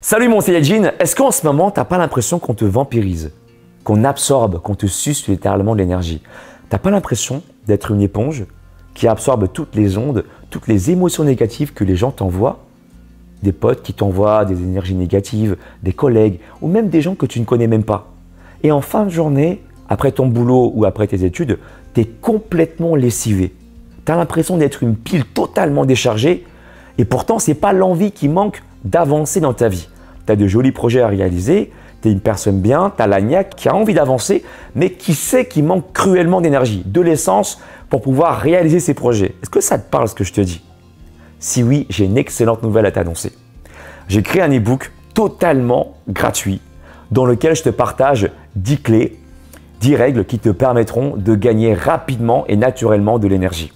Salut mon Céline, est-ce qu'en ce moment, t'as pas l'impression qu'on te vampirise, qu'on absorbe, qu'on te suce littéralement de l'énergie? T'as pas l'impression d'être une éponge qui absorbe toutes les ondes, toutes les émotions négatives que les gens t'envoient? Des potes qui t'envoient des énergies négatives, des collègues ou même des gens que tu ne connais même pas. Et en fin de journée, après ton boulot ou après tes études, t'es complètement lessivé. T'as l'impression d'être une pile totalement déchargée et pourtant, c'est pas l'envie qui manque d'avancer dans ta vie. Tu as de jolis projets à réaliser, tu es une personne bien, tu as la niaque qui a envie d'avancer, mais qui sait qu'il manque cruellement d'énergie, de l'essence pour pouvoir réaliser ses projets. Est-ce que ça te parle ce que je te dis? Si oui, j'ai une excellente nouvelle à t'annoncer. J'ai créé un e-book totalement gratuit dans lequel je te partage 10 clés, 10 règles qui te permettront de gagner rapidement et naturellement de l'énergie.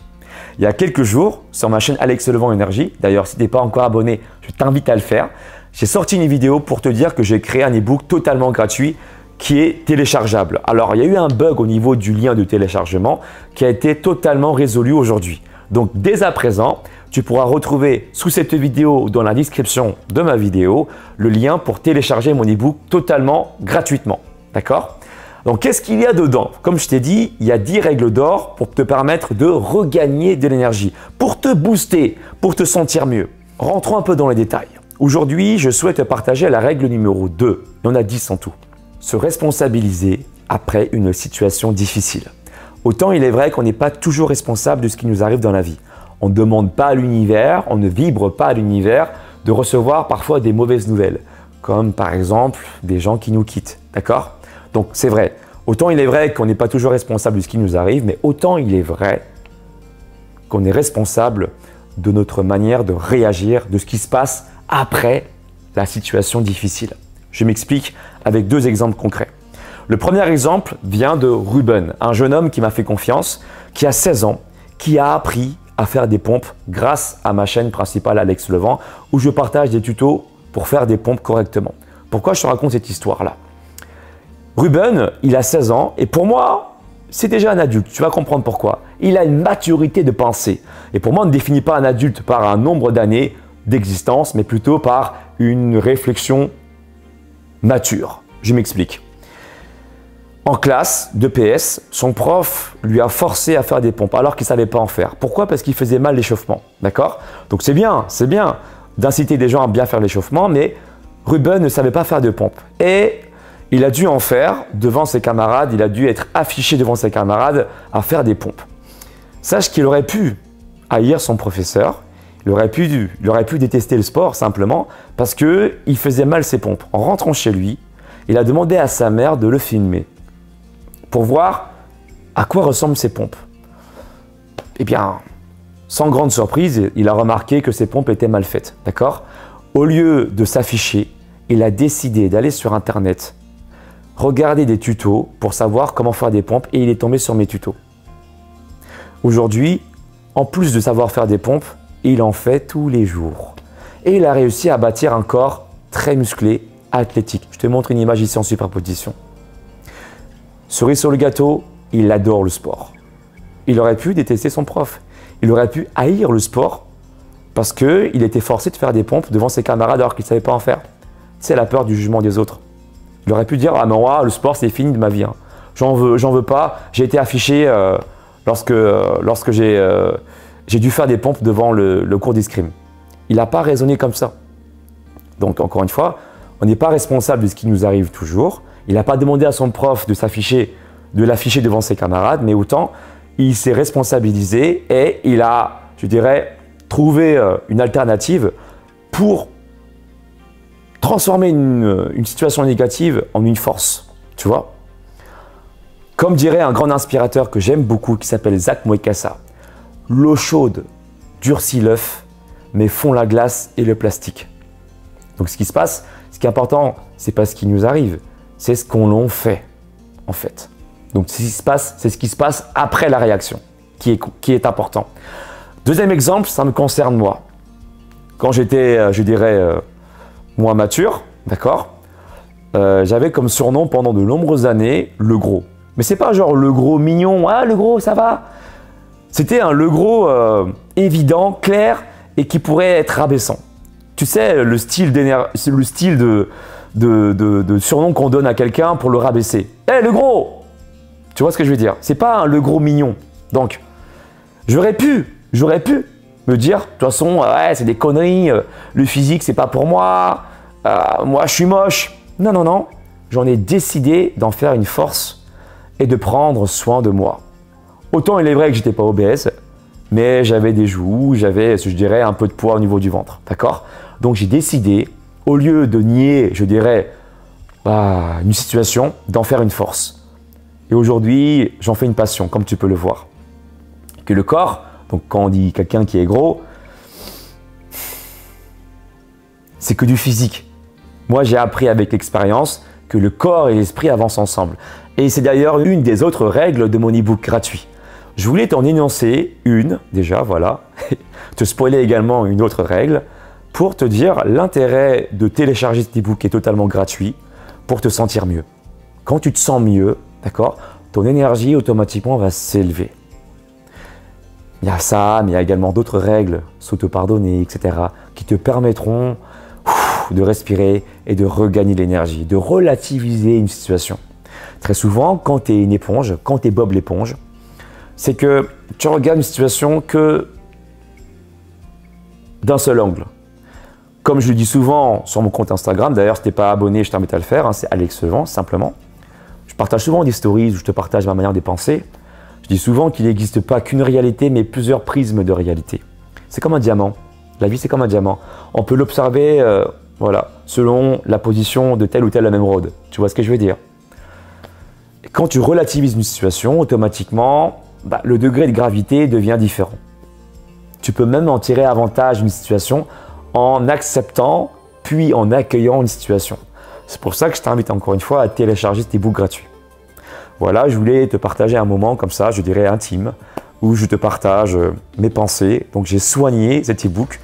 Il y a quelques jours, sur ma chaîne Alex Levent Énergie, d'ailleurs si tu n'es pas encore abonné, je t'invite à le faire, j'ai sorti une vidéo pour te dire que j'ai créé un e-book totalement gratuit qui est téléchargeable. Alors il y a eu un bug au niveau du lien de téléchargement qui a été totalement résolu aujourd'hui. Donc dès à présent, tu pourras retrouver sous cette vidéo, dans la description de ma vidéo, le lien pour télécharger mon e-book totalement gratuitement. D'accord ? Donc, qu'est-ce qu'il y a dedans? Comme je t'ai dit, il y a 10 règles d'or pour te permettre de regagner de l'énergie, pour te booster, pour te sentir mieux. Rentrons un peu dans les détails. Aujourd'hui, je souhaite te partager la règle numéro 2. Il y en a 10 en tout. Se responsabiliser après une situation difficile. Autant il est vrai qu'on n'est pas toujours responsable de ce qui nous arrive dans la vie. On ne demande pas à l'univers, on ne vibre pas à l'univers de recevoir parfois des mauvaises nouvelles, comme par exemple des gens qui nous quittent. D'accord ? Donc c'est vrai, autant il est vrai qu'on n'est pas toujours responsable de ce qui nous arrive, mais autant il est vrai qu'on est responsable de notre manière de réagir, de ce qui se passe après la situation difficile. Je m'explique avec 2 exemples concrets. Le premier exemple vient de Ruben, un jeune homme qui m'a fait confiance, qui a 16 ans, qui a appris à faire des pompes grâce à ma chaîne principale Alex Levent, où je partage des tutos pour faire des pompes correctement. Pourquoi je te raconte cette histoire-là? Ruben, il a 16 ans et pour moi, c'est déjà un adulte. Tu vas comprendre pourquoi. Il a une maturité de pensée. Et pour moi, on ne définit pas un adulte par un nombre d'années d'existence, mais plutôt par une réflexion mature. Je m'explique. En classe de PS, son prof lui a forcé à faire des pompes alors qu'il ne savait pas en faire. Pourquoi? Parce qu'il faisait mal l'échauffement. D'accord? Donc c'est bien d'inciter des gens à bien faire l'échauffement, mais Ruben ne savait pas faire de pompes. Et il a dû en faire devant ses camarades, il a dû être affiché devant ses camarades à faire des pompes. Sache qu'il aurait pu haïr son professeur, il aurait pu détester le sport simplement parce qu'il faisait mal ses pompes. En rentrant chez lui, il a demandé à sa mère de le filmer pour voir à quoi ressemblent ses pompes. Eh bien, sans grande surprise, il a remarqué que ses pompes étaient mal faites. D'accord ? Au lieu de s'afficher, il a décidé d'aller sur Internet, regarder des tutos pour savoir comment faire des pompes et il est tombé sur mes tutos. Aujourd'hui, en plus de savoir faire des pompes, il en fait tous les jours. Et il a réussi à bâtir un corps très musclé, athlétique. Je te montre une image ici en superposition. Cerise sur le gâteau, il adore le sport. Il aurait pu détester son prof. Il aurait pu haïr le sport parce qu'il était forcé de faire des pompes devant ses camarades alors qu'il ne savait pas en faire. C'est la peur du jugement des autres. Il aurait pu dire « Ah mais moi, le sport, c'est fini de ma vie. Hein. J'en veux pas. J'ai été affiché lorsque j'ai dû faire des pompes devant le cours d'escrime. » Il n'a pas raisonné comme ça. Donc, encore une fois, on n'est pas responsable de ce qui nous arrive toujours. Il n'a pas demandé à son prof de l'afficher devant ses camarades, mais autant, il s'est responsabilisé et il a, je dirais, trouvé une alternative pour transformer une situation négative en une force, tu vois. Comme dirait un grand inspirateur que j'aime beaucoup, qui s'appelle Zach Moekassa, l'eau chaude durcit l'œuf, mais fond la glace et le plastique. Donc ce qui se passe, ce qui est important, c'est pas ce qui nous arrive, c'est ce qu'on en fait, en fait. Donc c'est ce qui se passe après la réaction, qui est important. Deuxième exemple, ça me concerne moi. Quand j'étais, je dirais, moins mature, d'accord, j'avais comme surnom pendant de nombreuses années le gros. Mais c'est pas genre le gros mignon, ah le gros ça va. C'était un le gros évident, clair et qui pourrait être rabaissant. Tu Tu sais, le style de surnom qu'on donne à quelqu'un pour le rabaisser. Hé, le gros! Tu vois ce que je veux dire? C'est pas le gros mignon. Donc, j'aurais pu me dire, de toute façon, ouais, c'est des conneries, le physique, c'est pas pour moi, moi, je suis moche. Non, non, non. J'en ai décidé d'en faire une force et de prendre soin de moi. Autant il est vrai que j'étais pas obèse, mais j'avais des joues, j'avais, je dirais, un peu de poids au niveau du ventre. D'accord? Donc, j'ai décidé, au lieu de nier, je dirais, une situation, d'en faire une force. Et aujourd'hui, j'en fais une passion, comme tu peux le voir. Que le corps, donc quand on dit quelqu'un qui est gros, c'est que du physique. Moi, j'ai appris avec l'expérience que le corps et l'esprit avancent ensemble. Et c'est d'ailleurs une des autres règles de mon e-book gratuit. Je voulais t'en énoncer une, déjà, voilà, te spoiler également une autre règle, pour te dire l'intérêt de télécharger cet e-book est totalement gratuit pour te sentir mieux. Quand tu te sens mieux, d'accord, ton énergie automatiquement va s'élever. Il y a ça, mais il y a également d'autres règles, s'auto-pardonner, etc., qui te permettront de respirer et de regagner l'énergie, de relativiser une situation. Très souvent, quand tu es une éponge, quand tu es Bob l'éponge, c'est que tu regardes une situation que d'un seul angle. Comme je le dis souvent sur mon compte Instagram, d'ailleurs, si tu n'es pas abonné, je t'invite à le faire, c'est Alex Levent, simplement. Je partage souvent des stories où je te partage ma manière de penser. Je dis souvent qu'il n'existe pas qu'une réalité, mais plusieurs prismes de réalité. C'est comme un diamant. La vie, c'est comme un diamant. On peut l'observer voilà, selon la position de telle ou telle émeraude. Tu vois ce que je veux dire? Et quand tu relativises une situation, automatiquement, le degré de gravité devient différent. Tu peux même en tirer avantage d'une situation en acceptant, puis en accueillant une situation. C'est pour ça que je t'invite encore une fois à télécharger cet e-book gratuit. Voilà, je voulais te partager un moment comme ça, je dirais intime, où je te partage mes pensées. Donc j'ai soigné cet e-book.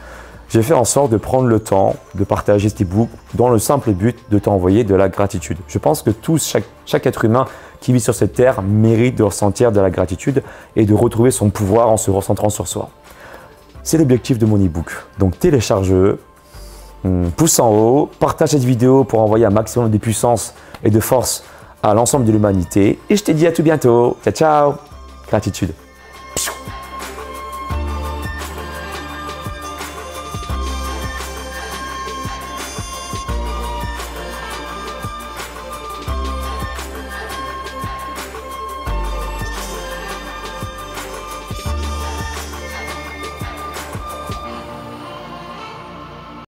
J'ai fait en sorte de prendre le temps de partager cet e-book dans le simple but de t'envoyer de la gratitude. Je pense que chaque être humain qui vit sur cette terre mérite de ressentir de la gratitude et de retrouver son pouvoir en se recentrant sur soi. C'est l'objectif de mon e-book. Donc télécharge-le, pouce en haut, partage cette vidéo pour envoyer un maximum de puissance et de force à l'ensemble de l'humanité. Et je te dis à tout bientôt. Ciao, ciao. Gratitude.